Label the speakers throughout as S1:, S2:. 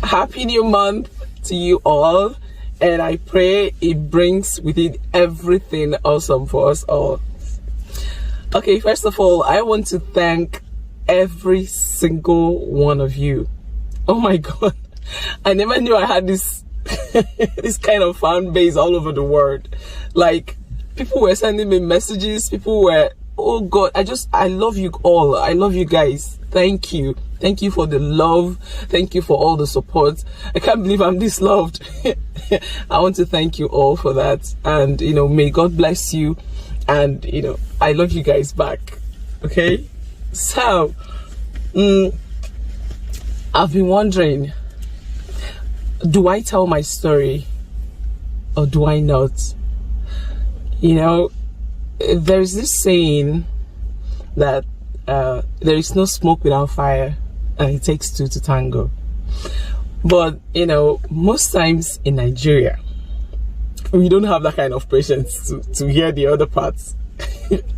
S1: Happy new month to you all, and I pray it brings with it everything awesome for us all. Okay, first of all, I want to thank every single one of you. Oh my God, I never knew I had this this kind of fan base all over the world. Like, people were sending me messages, people were, oh God, I love you all. I love you guys. Thank you. Thank you for the love. Thank you for all the support. I can't believe I'm this loved. I want to thank you all for that. And, you know, may God bless you. And, you know, I love you guys back. Okay? So, I've been wondering, do I tell my story or do I not? You know, there's this saying that there is no smoke without fire, and it takes two to tango. But, you know, most times in Nigeria, we don't have that kind of patience to hear the other parts.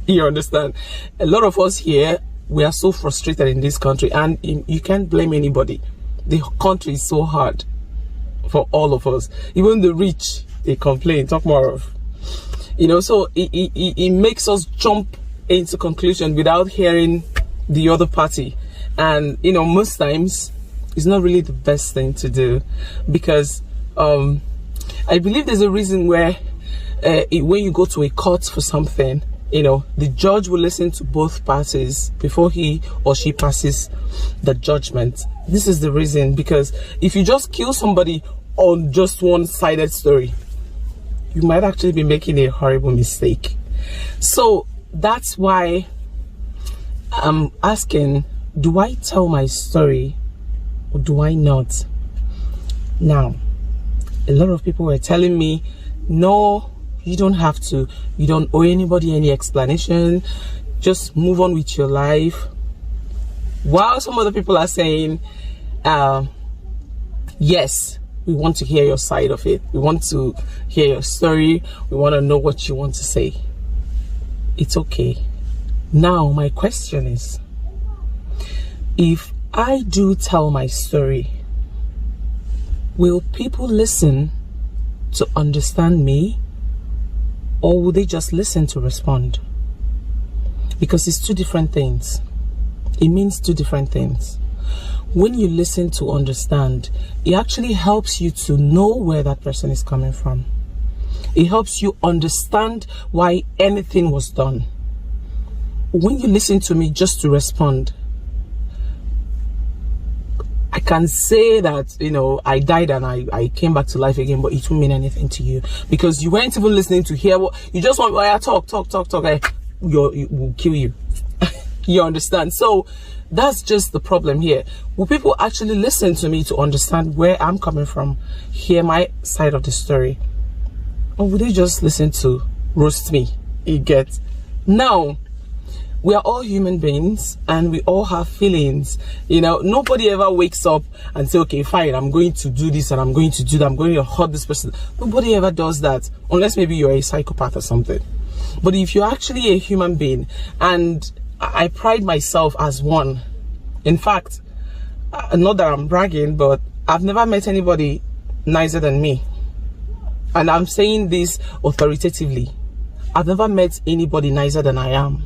S1: You understand? A lot of us here, we are so frustrated in this country, and you can't blame anybody. The country is so hard for all of us. Even the rich, they complain. Talk more of. You know, so it makes us jump into conclusion without hearing the other party. And, you know, most times it's not really the best thing to do, because I believe there's a reason where when you go to a court for something, you know, the judge will listen to both parties before he or she passes the judgment. This is the reason, because if you just kill somebody on just one-sided story, you might actually be making a horrible mistake. So that's why I'm asking, do I tell my story or do I not? Now, a lot of people were telling me, no, you don't have to. You don't owe anybody any explanation. Just move on with your life. While some other people are saying, yes, we want to hear your side of it. We want to hear your story. We want to know what you want to say. It's okay. Now, my question is, if I do tell my story, will people listen to understand me, or will they just listen to respond? Because it's two different things. It means two different things. When you listen to understand, it actually helps you to know where that person is coming from. It helps you understand why anything was done. When you listen to me just to respond, I can say that, you know, I died and I came back to life again, but it won't mean anything to you, because you weren't even listening to hear what you just want. Talk. It will kill you. You understand? So that's just the problem here. Will people actually listen to me to understand where I'm coming from, hear my side of the story, or will they just listen to roast me? You get? Now, we are all human beings and we all have feelings. You know, nobody ever wakes up and say, okay, fine, I'm going to do this and I'm going to do that, I'm going to hurt this person. Nobody ever does that, unless maybe you're a psychopath or something. But if you're actually a human being, and I pride myself as one. In fact, not that I'm bragging, but I've never met anybody nicer than me. And I'm saying this authoritatively. I've never met anybody nicer than I am.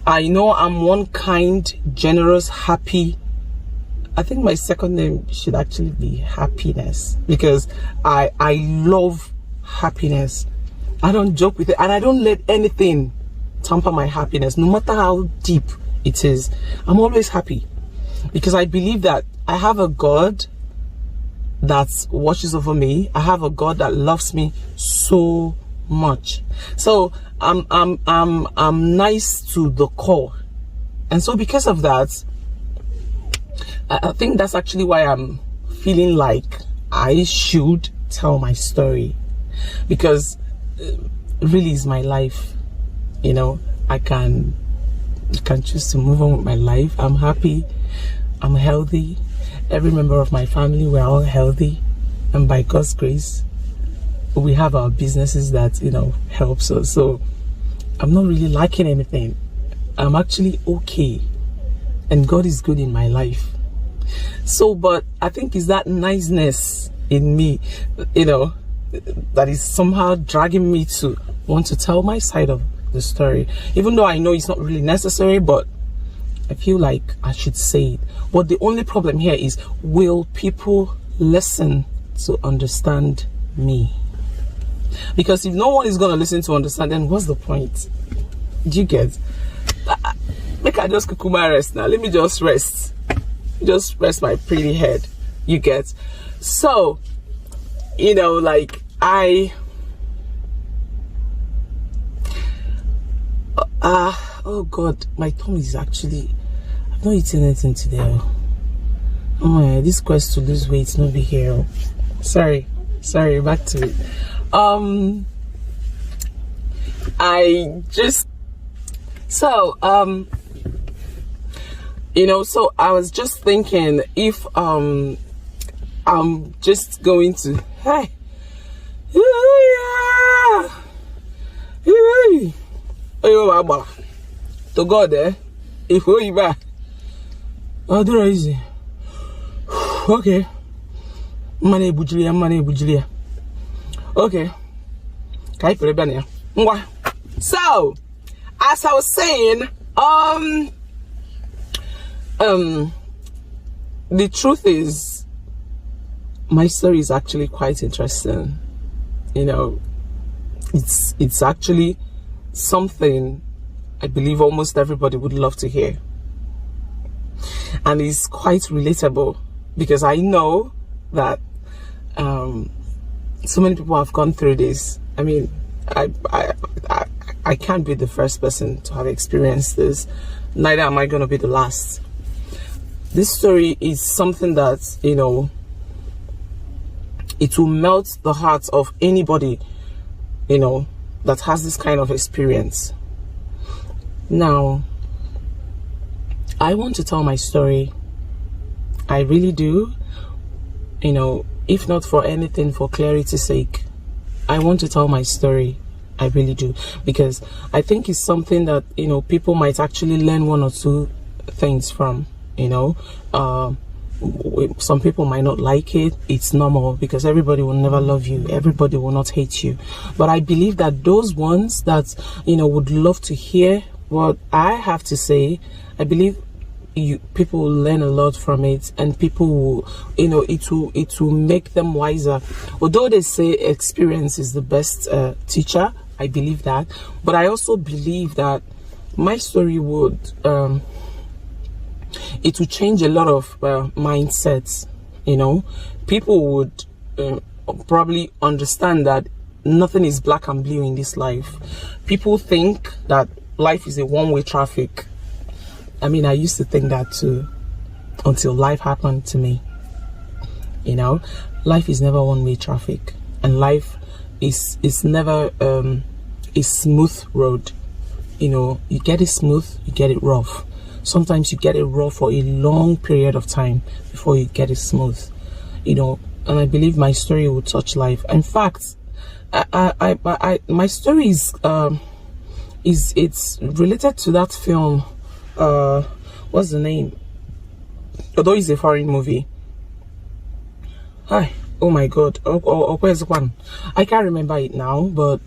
S1: I know I'm one kind, generous, happy. I think my second name should actually be Happiness, because I love happiness. I don't joke with it, and I don't let anything tamper my happiness, no matter how deep it is. I'm always happy, because I believe that I have a God that watches over me. I have a God that loves me so much. So I'm nice to the core, and so because of that, I think that's actually why I'm feeling like I should tell my story, because really is my life. You know, I can choose to move on with my life. I'm happy, I'm healthy. Every member of my family, we're all healthy, and by God's grace, we have our businesses that, you know, helps us. So I'm not really lacking anything. I'm actually okay. and God is good in my life. So, but I think it's that niceness in me, that is somehow dragging me to want to tell my side of the story, even though I know it's not really necessary, but I feel like I should say it. But the only problem here is, will people listen to understand me? Because if no one is going to listen to understand, then what's the point? Do you get? Make I just kukuma rest now. Let me just rest. Just rest my pretty head. You get? So, like oh God, my tummy is actually, I've not eaten anything today. Oh yeah, this quest to lose weight not be here. Sorry, back to it. So I was just thinking, if I'm just going to, hey, to God there, if we back, I'll do it easy. Okay, money bujilia. Okay, so as I was saying, the truth is, my story is actually quite interesting. It's actually something I believe almost everybody would love to hear, and it's quite relatable, because I know that so many people have gone through this. I mean, I can't be the first person to have experienced this, neither am I going to be the last. This story is something that, it will melt the hearts of anybody, that has this kind of experience. Now, I want to tell my story. I really do. If not for anything, for clarity's sake, I want to tell my story. I really do, because I think it's something that, people might actually learn one or two things from. Some people might not like it. It's normal, because everybody will never love you. Everybody will not hate you. But I believe that those ones that, would love to hear what I have to say, I believe people will learn a lot from it, and people will, it will make them wiser. Although they say experience is the best teacher, I believe that. But I also believe that my story would, it will change a lot of mindsets. People would probably understand that nothing is black and blue in this life. People think that life is a one-way traffic. I mean, I used to think that too, until life happened to me. Life is never one-way traffic, and life is never a smooth road. You get it smooth, you get it rough. Sometimes you get it rough for a long period of time before you get it smooth. And I believe my story will touch life. In fact, my story is it's related to that film. What's the name? Although it's a foreign movie. Hi, oh my God, where's the one? I can't remember it now, but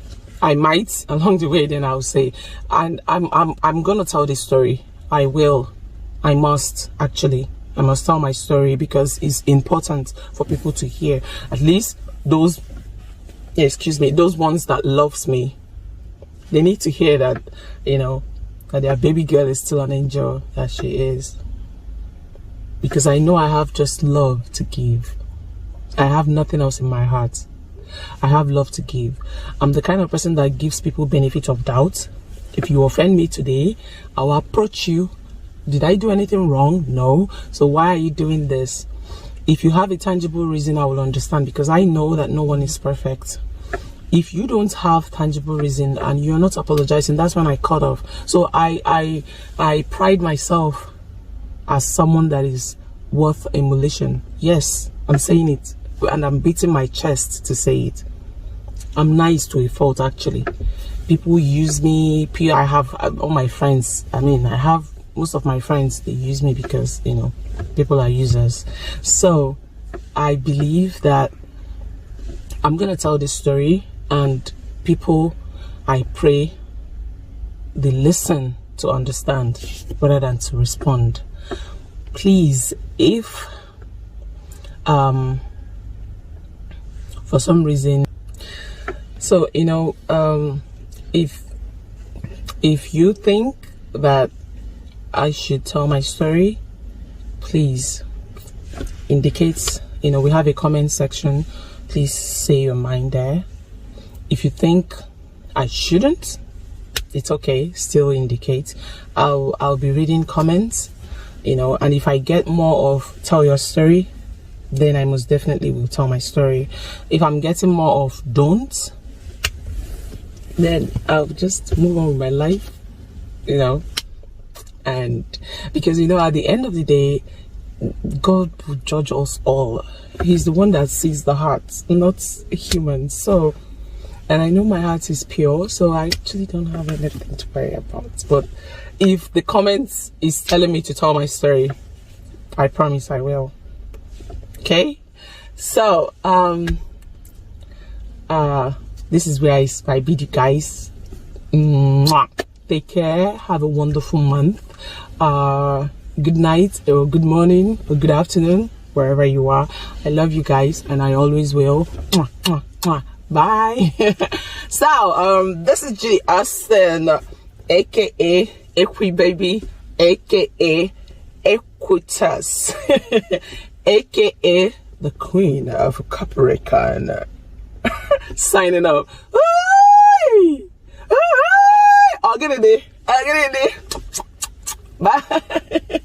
S1: I might along the way. Then I'll say, and I'm gonna tell this story. I must tell my story, because it's important for people to hear. At least those ones that loves me, they need to hear that, that their baby girl is still an angel, that she is. Because I know I have just love to give. I have nothing else in my heart. I have love to give. I'm the kind of person that gives people benefit of doubt. If you offend me today, I'll approach you. Did I do anything wrong? No. So why are you doing this? If you have a tangible reason, I will understand, because I know that no one is perfect. If you don't have tangible reason and you're not apologizing, that's when I cut off. So I pride myself as someone that is worth emulation. Yes, I'm saying it, and I'm beating my chest to say it. I'm nice to a fault, actually. People use me. I have all my friends. I mean, I have most of my friends, they use me because, you know, people are users. So I believe that I'm gonna tell this story, and people, I pray they listen to understand rather than to respond. Please, if for some reason, so you know, if you think that I should tell my story, please indicate. You know, we have a comment section. Please say your mind there. If you think I shouldn't, it's okay, still indicate. I'll be reading comments, you know, and if I get more of tell your story, then I most definitely will tell my story. If I'm getting more of don't, then I'll just move on with my life, you know. And because, you know, at the end of the day, God will judge us all. He's the one that sees the heart, not humans. So, and I know my heart is pure, so I actually don't have anything to worry about. But if the comments is telling me to tell my story, I promise I will. Okay? So, this is where I bid you guys. Mwah. Take care. Have a wonderful month. Good night, or good morning, or good afternoon, wherever you are. I love you guys, and I always will. Mwah, mwah, mwah. Bye. So this is G Austin, aka Equi Baby, aka Equitas, aka the Queen of Capricorn. Signing up. I'll get it there. Bye.